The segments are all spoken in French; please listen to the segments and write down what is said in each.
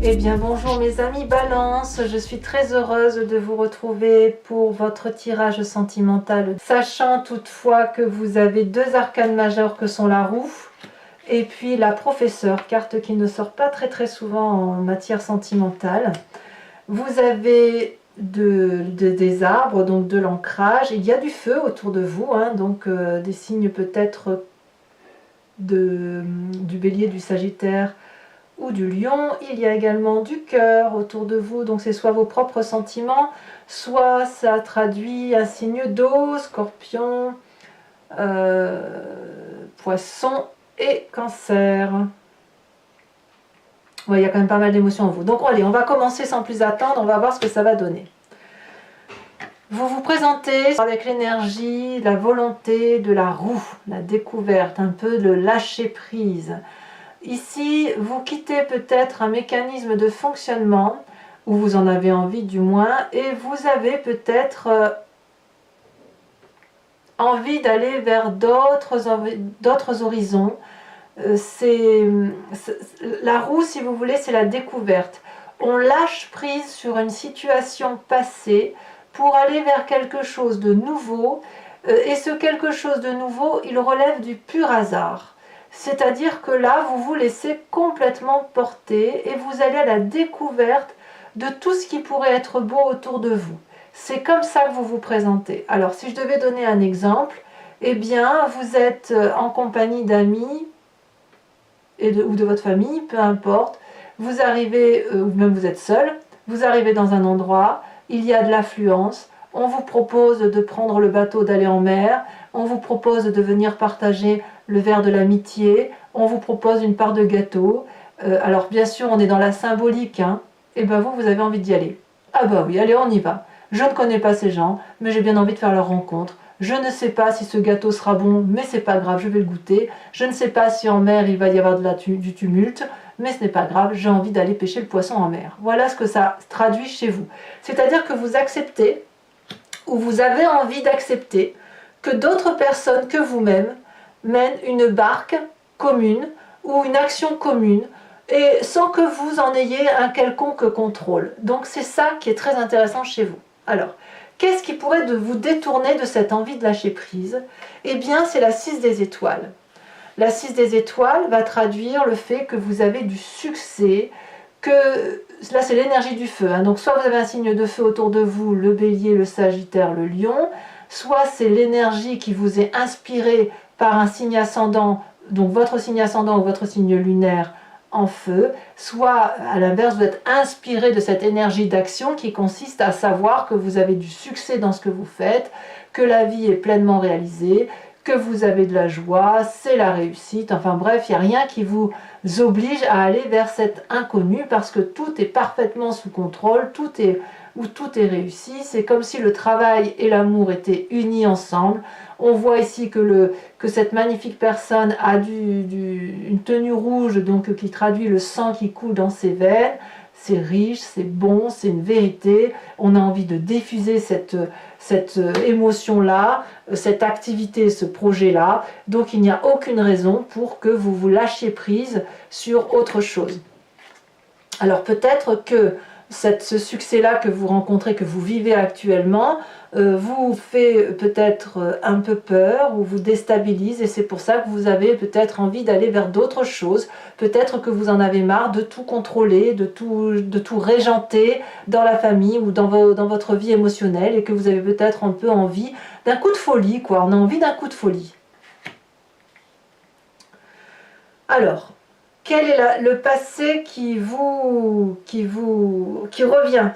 Eh bien bonjour mes amis Balance, je suis très heureuse de vous retrouver pour votre tirage sentimental, sachant toutefois que vous avez deux arcanes majeures que sont la roue et puis la professeure, carte qui ne sort pas très souvent en matière sentimentale. Vous avez des arbres, donc de l'ancrage, il y a du feu autour de vous, donc des signes peut-être du bélier, du sagittaire ou du lion. Il y a également du cœur autour de vous, donc c'est soit vos propres sentiments, soit ça traduit un signe d'eau, scorpion, poisson et cancer. Ouais, il y a quand même pas mal d'émotions en vous. Donc allez, on va commencer sans plus attendre, on va voir ce que ça va donner. Vous vous présentez avec l'énergie, la volonté de la roue, la découverte, un peu de lâcher prise. Ici, vous quittez peut-être un mécanisme de fonctionnement, ou vous en avez envie du moins, et vous avez peut-être envie d'aller vers d'autres horizons. La roue, si vous voulez, c'est la découverte. On lâche prise sur une situation passée pour aller vers quelque chose de nouveau, et ce quelque chose de nouveau, il relève du pur hasard. C'est-à-dire que là, vous vous laissez complètement porter et vous allez à la découverte de tout ce qui pourrait être beau autour de vous. C'est comme ça que vous vous présentez. Alors, si je devais donner un exemple, eh bien, vous êtes en compagnie d'amis ou de votre famille, peu importe. Vous arrivez, ou même vous êtes seul, vous arrivez dans un endroit, il y a de l'affluence, on vous propose de prendre le bateau, d'aller en mer, on vous propose de venir partager le verre de l'amitié, on vous propose une part de gâteau. Alors bien sûr, on est dans la symbolique, et ben vous avez envie d'y aller. Ah bah oui, allez, on y va. Je ne connais pas ces gens, mais j'ai bien envie de faire leur rencontre. Je ne sais pas si ce gâteau sera bon, mais c'est pas grave, je vais le goûter. Je ne sais pas si en mer il va y avoir du tumulte, mais ce n'est pas grave, j'ai envie d'aller pêcher le poisson en mer. Voilà ce que ça traduit chez vous. C'est-à-dire que vous acceptez, ou vous avez envie d'accepter, que d'autres personnes que vous-même mènent une barque commune ou une action commune, et sans que vous en ayez un quelconque contrôle. Donc c'est ça qui est très intéressant chez vous. Alors, qu'est-ce qui pourrait vous détourner de cette envie de lâcher prise? Eh bien, c'est la 6 des étoiles. La 6 des étoiles va traduire le fait que vous avez du succès, que là c'est l'énergie du feu. Donc soit vous avez un signe de feu autour de vous, le bélier, le sagittaire, le lion, soit c'est l'énergie qui vous est inspirée par un signe ascendant, donc votre signe ascendant ou votre signe lunaire en feu, soit à l'inverse vous êtes inspiré de cette énergie d'action qui consiste à savoir que vous avez du succès dans ce que vous faites, que la vie est pleinement réalisée, que vous avez de la joie, c'est la réussite, enfin bref, il n'y a rien qui vous oblige à aller vers cet inconnu parce que tout est parfaitement sous contrôle, tout est réussi, c'est comme si le travail et l'amour étaient unis ensemble. On voit ici que cette magnifique personne a une tenue rouge, donc qui traduit le sang qui coule dans ses veines. C'est riche, c'est bon, c'est une vérité. On a envie de diffuser cette émotion-là, cette activité, ce projet-là. Donc il n'y a aucune raison pour que vous vous lâchiez prise sur autre chose. Alors peut-être que ce succès-là que vous rencontrez, que vous vivez actuellement, vous fait peut-être un peu peur ou vous déstabilise, et c'est pour ça que vous avez peut-être envie d'aller vers d'autres choses. Peut-être que vous en avez marre de tout contrôler, de tout régenter dans la famille ou dans votre vie émotionnelle, et que vous avez peut-être un peu envie d'un coup de folie, quoi. On a envie d'un coup de folie. Alors, quel est le passé qui revient?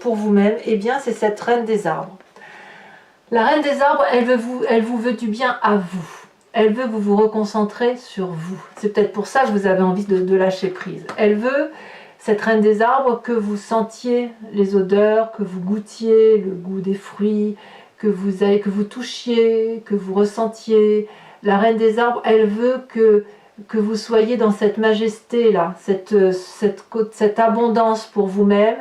Pour vous-même, eh bien c'est cette reine des arbres. La reine des arbres, elle vous veut du bien à vous. Elle veut que vous vous reconcentrez sur vous. C'est peut-être pour ça que vous avez envie de lâcher prise. Elle veut cette reine des arbres, que vous sentiez les odeurs, que vous goûtiez le goût des fruits, que vous touchiez, que vous ressentiez. La reine des arbres, elle veut que vous soyez dans cette majesté-là, cette abondance pour vous-même,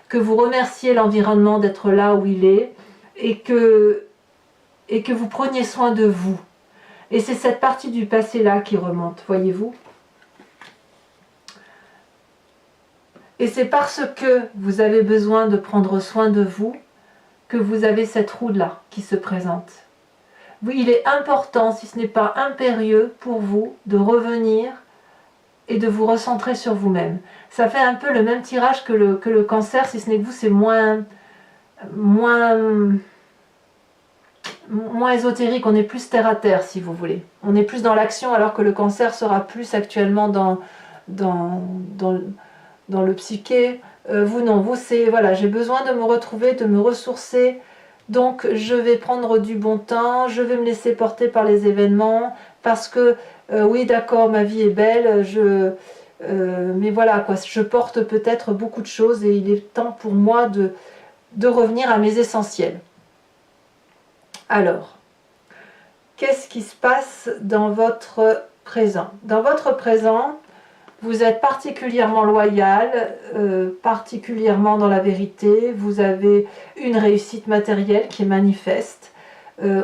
que vous remerciez l'environnement d'être là où il est, et que vous preniez soin de vous. Et c'est cette partie du passé-là qui remonte, voyez-vous. Et c'est parce que vous avez besoin de prendre soin de vous que vous avez cette roue-là qui se présente. Oui, il est important, si ce n'est pas impérieux pour vous, de revenir et de vous recentrer sur vous-même. Ça fait un peu le même tirage que le cancer, si ce n'est que vous, c'est moins ésotérique, on est plus terre à terre, si vous voulez. On est plus dans l'action, alors que le cancer sera plus actuellement dans le psyché. Vous non, vous c'est, voilà, j'ai besoin de me retrouver, de me ressourcer, donc je vais prendre du bon temps, je vais me laisser porter par les événements, parce que oui d'accord, ma vie est belle, mais voilà quoi, je porte peut-être beaucoup de choses et il est temps pour moi de revenir à mes essentiels. Alors, qu'est-ce qui se passe dans votre présent? Dans votre présent, vous êtes particulièrement loyal, particulièrement dans la vérité, vous avez une réussite matérielle qui est manifeste,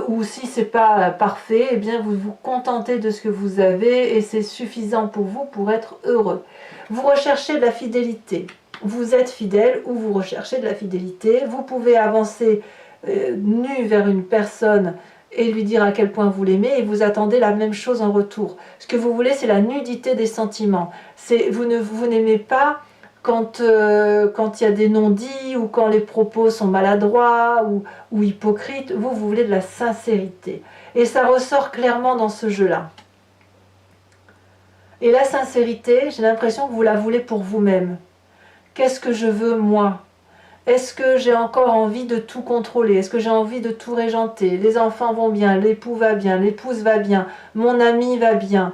ou si ce n'est pas parfait, eh bien vous vous contentez de ce que vous avez et c'est suffisant pour vous pour être heureux. Vous recherchez de la fidélité, vous êtes fidèle ou vous recherchez de la fidélité, vous pouvez avancer nu vers une personne et lui dire à quel point vous l'aimez et vous attendez la même chose en retour. Ce que vous voulez, c'est la nudité des sentiments. Vous n'aimez pas quand il y a des non-dits ou quand les propos sont maladroits ou hypocrites. Vous voulez de la sincérité. Et ça ressort clairement dans ce jeu-là. Et la sincérité, j'ai l'impression que vous la voulez pour vous-même. Qu'est-ce que je veux moi ? Est-ce que j'ai encore envie de tout contrôler? Est-ce que j'ai envie de tout régenter? Les enfants vont bien, l'époux va bien, l'épouse va bien, mon ami va bien.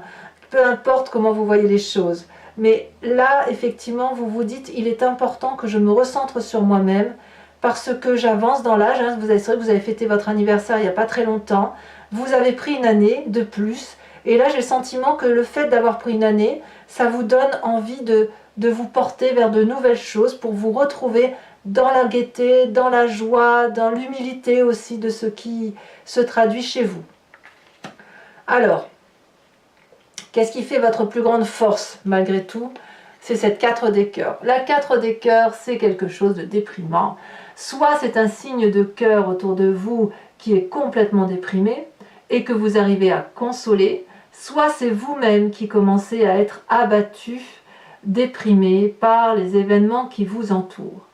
Peu importe comment vous voyez les choses. Mais là, effectivement, vous vous dites, il est important que je me recentre sur moi-même parce que j'avance dans l'âge. Hein. Vous avez fêté votre anniversaire il n'y a pas très longtemps. Vous avez pris une année de plus. Et là, j'ai le sentiment que le fait d'avoir pris une année, ça vous donne envie de vous porter vers de nouvelles choses pour vous retrouver dans la gaieté, dans la joie, dans l'humilité aussi de ce qui se traduit chez vous. Alors, qu'est-ce qui fait votre plus grande force malgré tout? C'est cette 4 des cœurs. La 4 des cœurs, c'est quelque chose de déprimant. Soit c'est un signe de cœur autour de vous qui est complètement déprimé et que vous arrivez à consoler, soit c'est vous-même qui commencez à être abattu, déprimé par les événements qui vous entourent.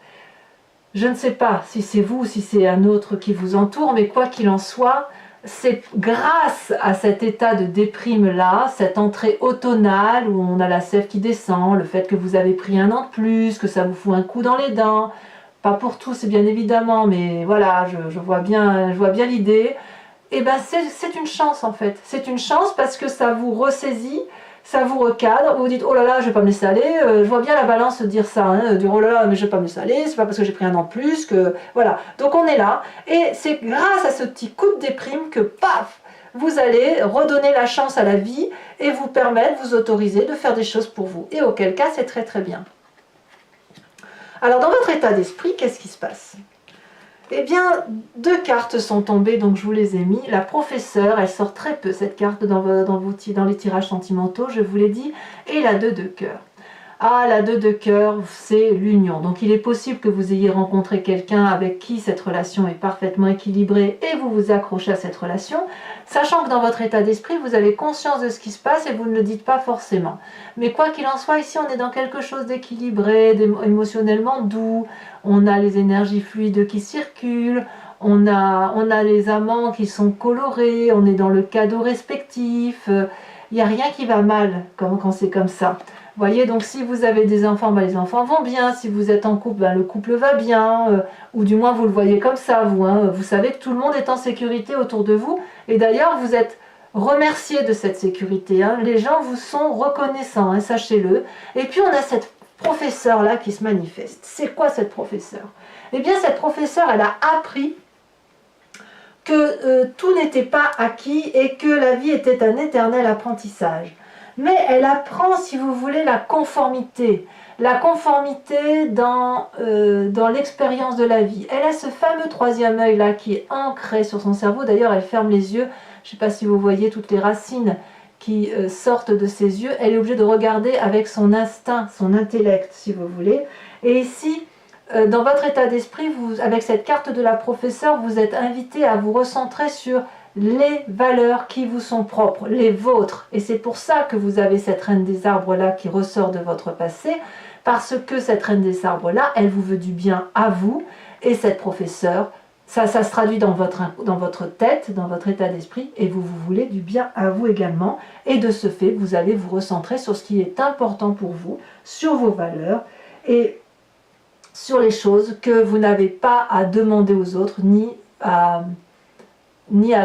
Je ne sais pas si c'est vous ou si c'est un autre qui vous entoure, mais quoi qu'il en soit, c'est grâce à cet état de déprime-là, cette entrée automnale où on a la sève qui descend, le fait que vous avez pris un an de plus, que ça vous fout un coup dans les dents, pas pour tous bien évidemment, mais voilà, je vois bien l'idée, et ben c'est une chance en fait, c'est une chance parce que ça vous ressaisit, ça vous recadre, vous vous dites oh là là je vais pas me laisser aller, je vois bien la balance dire ça, hein, dire oh là là mais je vais pas me laisser aller, c'est pas parce que j'ai pris un an de plus que voilà, donc on est là et c'est grâce à ce petit coup de déprime que paf, vous allez redonner la chance à la vie et vous permettre, vous autoriser de faire des choses pour vous et auquel cas c'est très très bien. Alors dans votre état d'esprit, qu'est-ce qui se passe? Eh bien, 2 cartes sont tombées, donc je vous les ai mis. La professeure, elle sort très peu cette carte dans les tirages sentimentaux, je vous l'ai dit, et la 2 de cœur. Ah, la 2 de cœur, c'est l'union. Donc il est possible que vous ayez rencontré quelqu'un avec qui cette relation est parfaitement équilibrée et vous vous accrochez à cette relation, sachant que dans votre état d'esprit, vous avez conscience de ce qui se passe et vous ne le dites pas forcément. Mais quoi qu'il en soit, ici on est dans quelque chose d'équilibré, émotionnellement doux, on a les énergies fluides qui circulent, on a les amants qui sont colorés, on est dans le cadeau respectif, il n'y a rien qui va mal quand c'est comme ça. Voyez, donc si vous avez des enfants, ben les enfants vont bien. Si vous êtes en couple, ben le couple va bien. Ou du moins, vous le voyez comme ça, vous. Hein, vous savez que tout le monde est en sécurité autour de vous. Et d'ailleurs, vous êtes remerciés de cette sécurité. Hein. Les gens vous sont reconnaissants, hein, sachez-le. Et puis, on a cette professeure-là qui se manifeste. C'est quoi cette professeure? Eh bien, cette professeure, elle a appris que tout n'était pas acquis et que la vie était un éternel apprentissage. Mais elle apprend, si vous voulez, la conformité dans l'expérience de la vie. Elle a ce fameux troisième œil là qui est ancré sur son cerveau. D'ailleurs, elle ferme les yeux. Je ne sais pas si vous voyez toutes les racines qui sortent de ses yeux. Elle est obligée de regarder avec son instinct, son intellect, si vous voulez. Et ici, dans votre état d'esprit, avec cette carte de la professeure, vous êtes invité à vous recentrer sur les valeurs qui vous sont propres, les vôtres. Et c'est pour ça que vous avez cette reine des arbres là qui ressort de votre passé, parce que cette reine des arbres là, elle vous veut du bien à vous, et cette professeure, ça se traduit dans votre tête, dans votre état d'esprit, et vous voulez du bien à vous également, et de ce fait, vous allez vous recentrer sur ce qui est important pour vous, sur vos valeurs, et sur les choses que vous n'avez pas à demander aux autres, ni à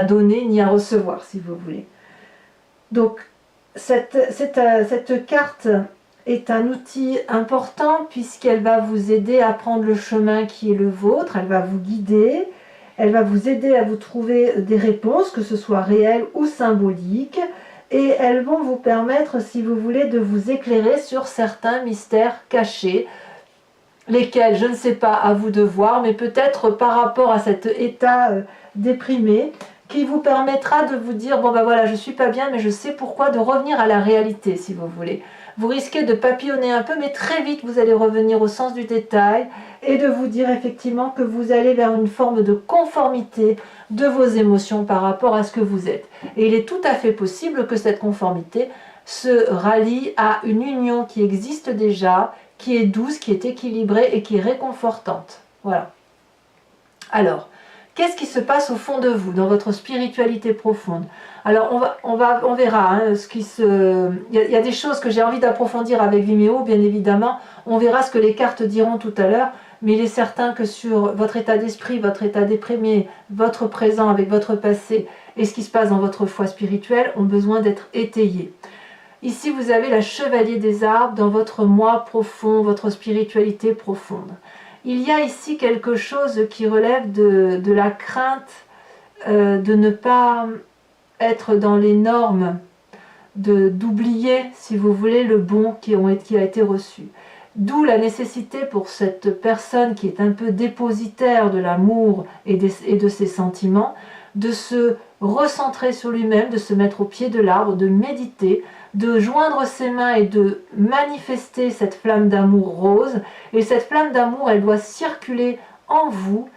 donner, ni à recevoir, si vous voulez. Donc, cette carte est un outil important puisqu'elle va vous aider à prendre le chemin qui est le vôtre, elle va vous guider, elle va vous aider à vous trouver des réponses, que ce soit réelles ou symboliques, et elles vont vous permettre, si vous voulez, de vous éclairer sur certains mystères cachés, lesquels, je ne sais pas, à vous de voir, mais peut-être par rapport à cet état déprimé, qui vous permettra de vous dire, bon ben voilà, je suis pas bien, mais je sais pourquoi, de revenir à la réalité, si vous voulez. Vous risquez de papillonner un peu, mais très vite, vous allez revenir au sens du détail, et de vous dire effectivement que vous allez vers une forme de conformité de vos émotions par rapport à ce que vous êtes. Et il est tout à fait possible que cette conformité se rallie à une union qui existe déjà, qui est douce, qui est équilibrée et qui est réconfortante. Voilà. Alors, qu'est-ce qui se passe au fond de vous, dans votre spiritualité profonde? Alors, on verra. Hein, il y a des choses que j'ai envie d'approfondir avec Vimeo, bien évidemment. On verra ce que les cartes diront tout à l'heure. Mais il est certain que sur votre état d'esprit, votre état déprimé, votre présent avec votre passé et ce qui se passe dans votre foi spirituelle ont besoin d'être étayés. Ici, vous avez la chevalier des arbres dans votre moi profond, votre spiritualité profonde. Il y a ici quelque chose qui relève de la crainte de ne pas être dans les normes, d'oublier, si vous voulez, le bon qui a été reçu. D'où la nécessité pour cette personne qui est un peu dépositaire de l'amour et de ses sentiments, de se recentrer sur lui-même, de se mettre au pied de l'arbre, de méditer, de joindre ses mains et de manifester cette flamme d'amour rose. Et cette flamme d'amour, elle doit circuler en vous,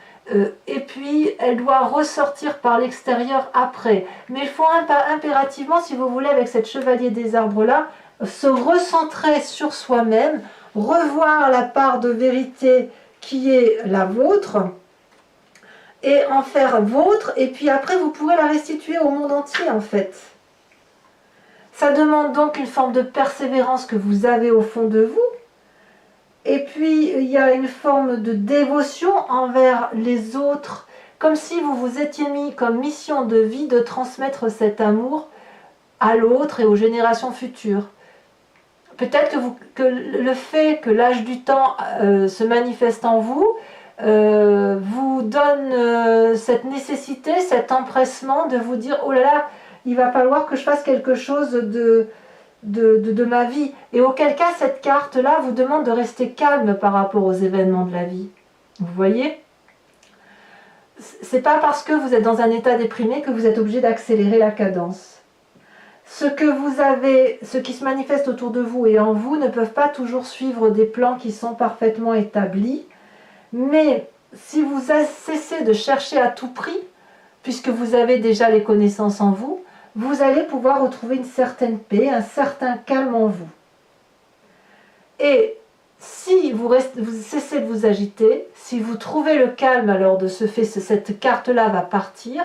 et puis elle doit ressortir par l'extérieur après. Mais il faut impérativement, si vous voulez, avec cette chevalier des arbres-là, se recentrer sur soi-même, revoir la part de vérité qui est la vôtre, et en faire vôtre, et puis après vous pourrez la restituer au monde entier en fait. Ça demande donc une forme de persévérance que vous avez au fond de vous. Et puis, il y a une forme de dévotion envers les autres, comme si vous vous étiez mis comme mission de vie de transmettre cet amour à l'autre et aux générations futures. Peut-être que le fait que l'âge du temps se manifeste en vous, vous donne cette nécessité, cet empressement de vous dire « Oh là là, il va falloir que je fasse quelque chose de ma vie ». Et auquel cas, cette carte-là vous demande de rester calme par rapport aux événements de la vie. Vous voyez ? C'est pas parce que vous êtes dans un état déprimé que vous êtes obligé d'accélérer la cadence. Ce qui se manifeste autour de vous et en vous ne peuvent pas toujours suivre des plans qui sont parfaitement établis. Mais si vous cessez de chercher à tout prix, puisque vous avez déjà les connaissances en vous, vous allez pouvoir retrouver une certaine paix, un certain calme en vous. Et si vous cessez de vous agiter, si vous trouvez le calme, alors de ce fait, cette carte-là va partir,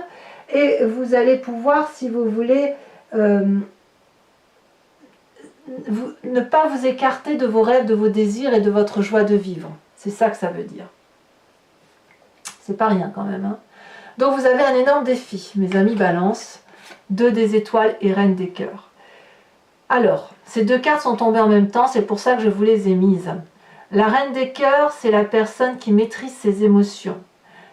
et vous allez pouvoir, si vous voulez, ne pas vous écarter de vos rêves, de vos désirs et de votre joie de vivre. C'est ça que ça veut dire. C'est pas rien quand même. Hein. Donc vous avez un énorme défi, mes amis Balance, 2 des étoiles et Reine des cœurs. Alors, ces deux cartes sont tombées en même temps, c'est pour ça que je vous les ai mises. La reine des cœurs, c'est la personne qui maîtrise ses émotions.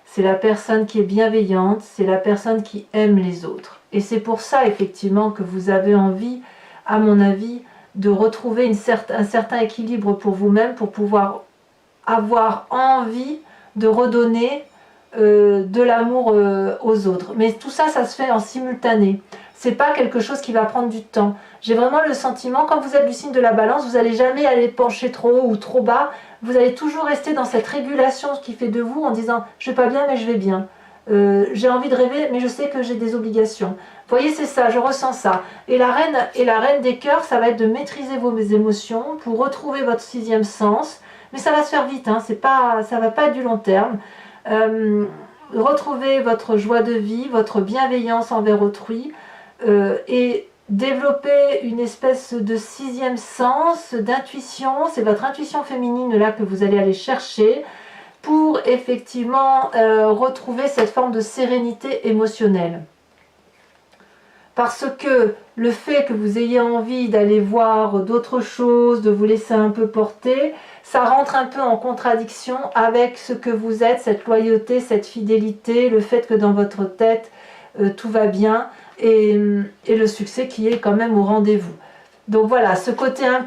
C'est la personne qui est bienveillante, c'est la personne qui aime les autres. Et c'est pour ça, effectivement, que vous avez envie, à mon avis, de retrouver un certain équilibre pour vous-même, pour pouvoir avoir envie de redonner de l'amour aux autres. Mais tout ça, ça se fait en simultané. C'est pas quelque chose qui va prendre du temps. J'ai vraiment le sentiment, quand vous êtes du signe de la balance, vous n'allez jamais aller pencher trop haut ou trop bas. Vous allez toujours rester dans cette régulation qui fait de vous en disant « je vais pas bien mais je vais bien ». J'ai envie de rêver mais je sais que j'ai des obligations. Vous voyez, c'est ça, je ressens ça. Et la reine des cœurs, ça va être de maîtriser vos émotions pour retrouver votre sixième sens. Mais ça va se faire vite, hein, ça va pas être du long terme. Retrouver votre joie de vie, votre bienveillance envers autrui et développer une espèce de sixième sens d'intuition. C'est votre intuition féminine là que vous allez aller chercher pour effectivement retrouver cette forme de sérénité émotionnelle. Parce que le fait que vous ayez envie d'aller voir d'autres choses, de vous laisser un peu porter, ça rentre un peu en contradiction avec ce que vous êtes, cette loyauté, cette fidélité, le fait que dans votre tête, tout va bien et le succès qui est quand même au rendez-vous. Donc voilà, ce côté un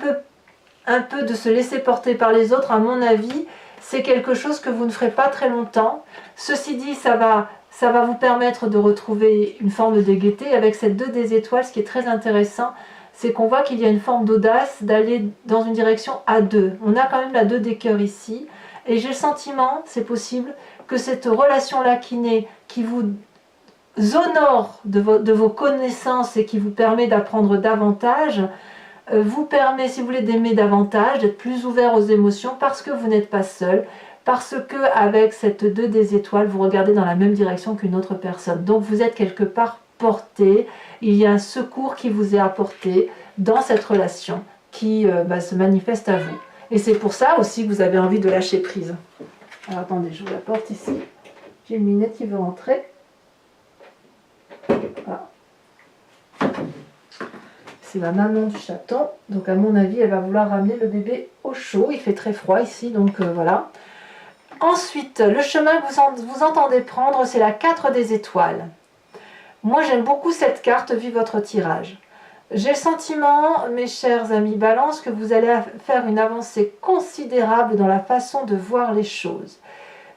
peu de se laisser porter par les autres, à mon avis, c'est quelque chose que vous ne ferez pas très longtemps. Ceci dit, ça va vous permettre de retrouver une forme de gaieté. Avec cette 2 des étoiles, ce qui est très intéressant, c'est qu'on voit qu'il y a une forme d'audace d'aller dans une direction à deux. On a quand même la 2 des cœurs ici. Et j'ai le sentiment, c'est possible, que cette relation-là qui naît, qui vous honore de vos connaissances et qui vous permet d'apprendre davantage, vous permet, si vous voulez, d'aimer davantage, d'être plus ouvert aux émotions parce que vous n'êtes pas seul, parce que avec cette 2 des étoiles, vous regardez dans la même direction qu'une autre personne. Donc vous êtes quelque part porté, il y a un secours qui vous est apporté dans cette relation qui se manifeste à vous. Et c'est pour ça aussi que vous avez envie de lâcher prise. Alors attendez, je vous la porte ici. J'ai une minette qui veut rentrer. Voilà. C'est la maman du chaton, donc à mon avis elle va vouloir ramener le bébé au chaud, il fait très froid ici, donc voilà. Ensuite, le chemin que vous entendez prendre, c'est la 4 des étoiles. Moi j'aime beaucoup cette carte vu votre tirage. J'ai le sentiment, mes chers amis Balance, que vous allez faire une avancée considérable dans la façon de voir les choses.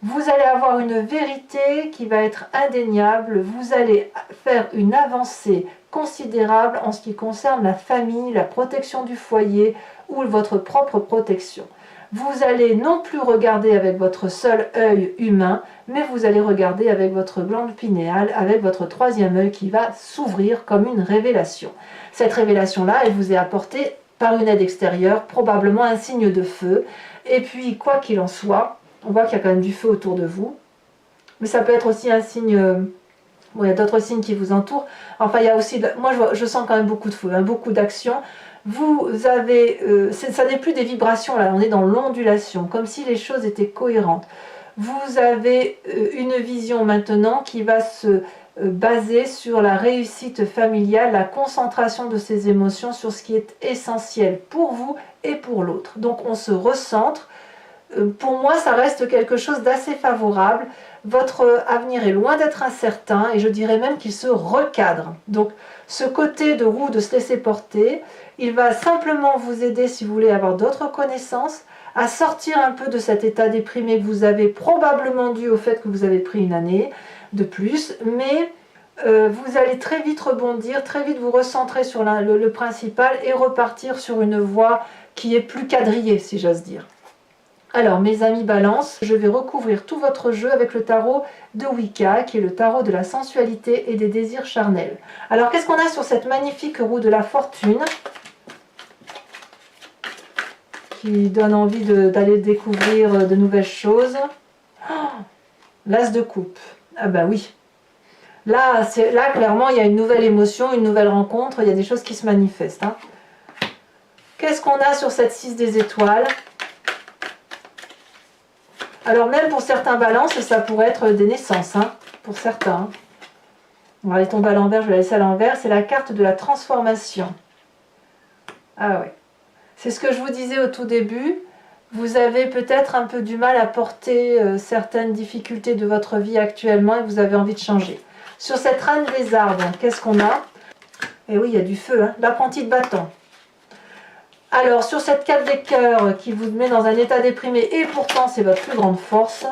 Vous allez avoir une vérité qui va être indéniable, vous allez faire une avancée considérable en ce qui concerne la famille, la protection du foyer ou votre propre protection. Vous allez non plus regarder avec votre seul œil humain, mais vous allez regarder avec votre glande pinéale, avec votre 3e œil qui va s'ouvrir comme une révélation. Cette révélation-là, elle vous est apportée par une aide extérieure, probablement un signe de feu. Et puis, quoi qu'il en soit, on voit qu'il y a quand même du feu autour de vous. Mais ça peut être aussi un signe... Bon, il y a d'autres signes qui vous entourent. Enfin, il y a aussi... Moi, je sens quand même beaucoup de feu, hein, beaucoup d'action. Vous avez... ça n'est plus des vibrations, là. On est dans l'ondulation, comme si les choses étaient cohérentes. Vous avez une vision maintenant qui va se baser sur la réussite familiale, la concentration de ces émotions sur ce qui est essentiel pour vous et pour l'autre. Donc, on se recentre. Pour moi, ça reste quelque chose d'assez favorable. Votre avenir est loin d'être incertain et je dirais même qu'il se recadre. Donc, ce côté de roue, de se laisser porter, il va simplement vous aider, si vous voulez avoir d'autres connaissances, à sortir un peu de cet état déprimé que vous avez probablement dû au fait que vous avez pris une année de plus, mais vous allez très vite rebondir, très vite vous recentrer sur le principal et repartir sur une voie qui est plus quadrillée, si j'ose dire. Alors, mes amis Balance, je vais recouvrir tout votre jeu avec le tarot de Wicca, qui est le tarot de la sensualité et des désirs charnels. Alors, qu'est-ce qu'on a sur cette magnifique roue de la fortune qui donne envie d'aller découvrir de nouvelles choses? Oh, l'as de coupe. Ah bah oui. Là, clairement, il y a une nouvelle émotion, une nouvelle rencontre, il y a des choses qui se manifestent. Hein. Qu'est-ce qu'on a sur cette 6 des étoiles? Alors même pour certains balances, ça pourrait être des naissances, hein, pour certains. On va aller tomber à l'envers, je vais la laisser à l'envers. C'est la carte de la transformation. Ah ouais. C'est ce que je vous disais au tout début. Vous avez peut-être un peu du mal à porter certaines difficultés de votre vie actuellement et vous avez envie de changer. Sur cette reine des arbres, qu'est-ce qu'on a? Eh oui, il y a du feu, hein. L'apprenti de bâton. Alors, sur cette 4 des cœurs qui vous met dans un état déprimé et pourtant c'est votre plus grande force.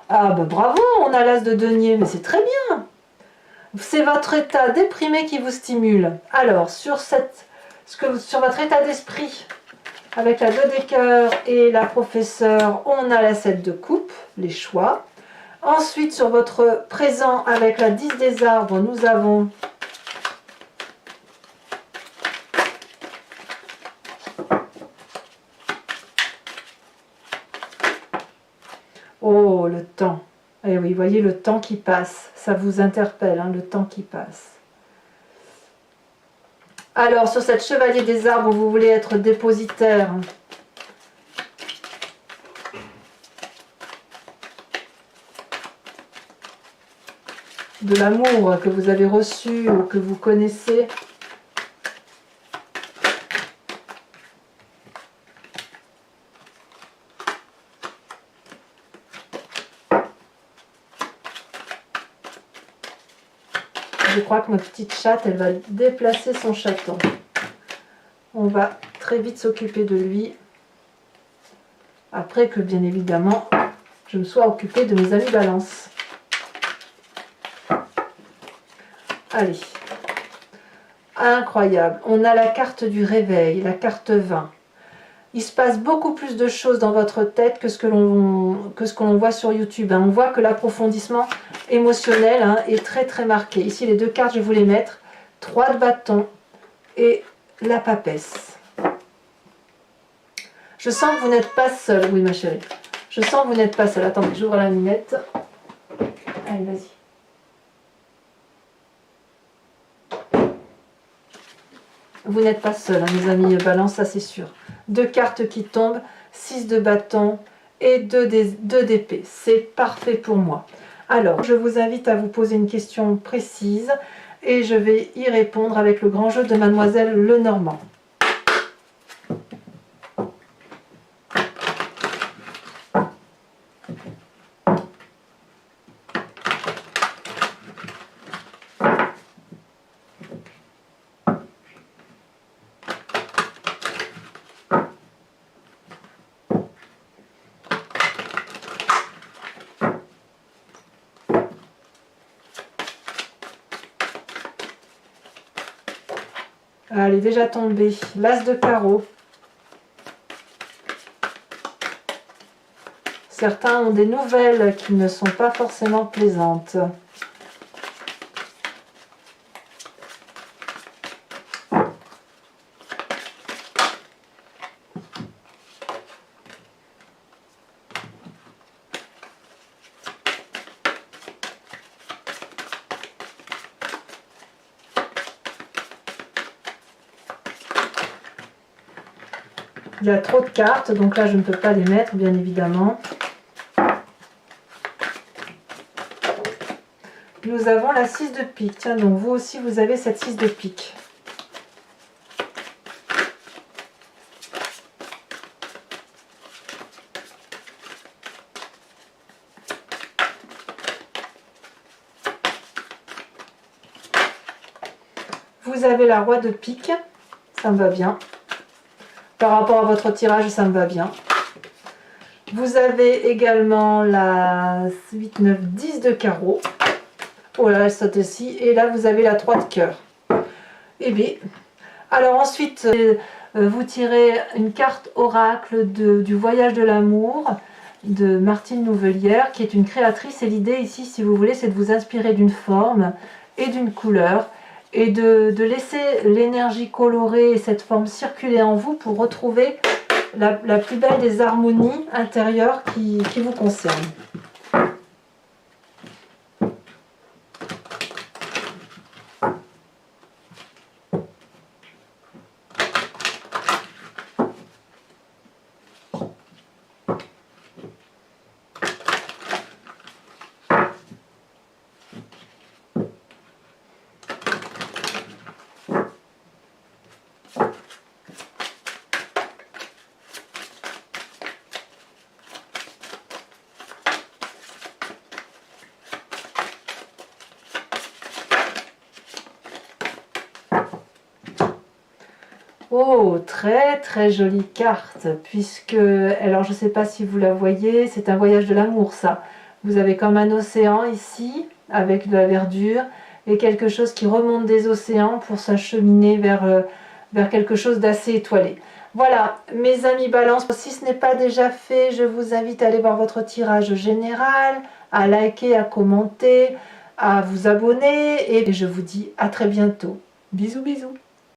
Ah bah bravo, on a l'as de denier, mais c'est très bien. C'est votre état déprimé qui vous stimule. Alors, sur votre état d'esprit, avec la 2 des cœurs et la professeure, on a la 7 de coupe, les choix. Ensuite, sur votre présent, avec la 10 des arbres, nous avons oh, le temps. Et oui, voyez le temps qui passe. Ça vous interpelle, hein, le temps qui passe. Alors, sur cette chevalier des arbres, vous voulez être dépositaire. De l'amour que vous avez reçu ou que vous connaissez. Je crois que ma petite chatte, elle va déplacer son chaton. On va très vite s'occuper de lui. Après que, bien évidemment, je me sois occupée de mes amis balance. Allez. Incroyable. On a la carte du réveil, la carte 20. Il se passe beaucoup plus de choses dans votre tête que ce que l'on voit sur YouTube. On voit que l'approfondissement émotionnel est très très marqué. Ici, les deux cartes, je vais vous les mettre. 3 de bâton et la papesse. Je sens que vous n'êtes pas seul. Oui, ma chérie. Je sens que vous n'êtes pas seul. Attendez, j'ouvre la lunette. Allez, vas-y. Vous n'êtes pas seul, hein, mes amis balance, ça c'est sûr. 2 cartes qui tombent, 6 de bâton et 2 d'épée. C'est parfait pour moi. Alors, je vous invite à vous poser une question précise et je vais y répondre avec le grand jeu de Mademoiselle Lenormand. Elle est déjà tombée. L'as de carreau. Certains ont des nouvelles qui ne sont pas forcément plaisantes. Il y a trop de cartes, donc là je ne peux pas les mettre, bien évidemment. Nous avons la 6 de pique. Tiens, donc vous aussi vous avez cette 6 de pique. Vous avez la roi de pique, ça me va bien. Par rapport à votre tirage, ça me va bien. Vous avez également la 8, 9, 10 de carreau. Oh là, elle saute aussi. Et là, vous avez la 3 de cœur. Et bien, alors ensuite, vous tirez une carte oracle du voyage de l'amour de Martine Nouvelière, qui est une créatrice. Et l'idée ici, si vous voulez, c'est de vous inspirer d'une forme et d'une couleur. Et de laisser l'énergie colorée et cette forme circuler en vous pour retrouver la plus belle des harmonies intérieures qui vous concernent. Oh, très très jolie carte, puisque, alors je ne sais pas si vous la voyez, c'est un voyage de l'amour ça. Vous avez comme un océan ici, avec de la verdure, et quelque chose qui remonte des océans pour s'acheminer vers quelque chose d'assez étoilé. Voilà, mes amis Balance, si ce n'est pas déjà fait, je vous invite à aller voir votre tirage général, à liker, à commenter, à vous abonner, et je vous dis à très bientôt. Bisous bisous.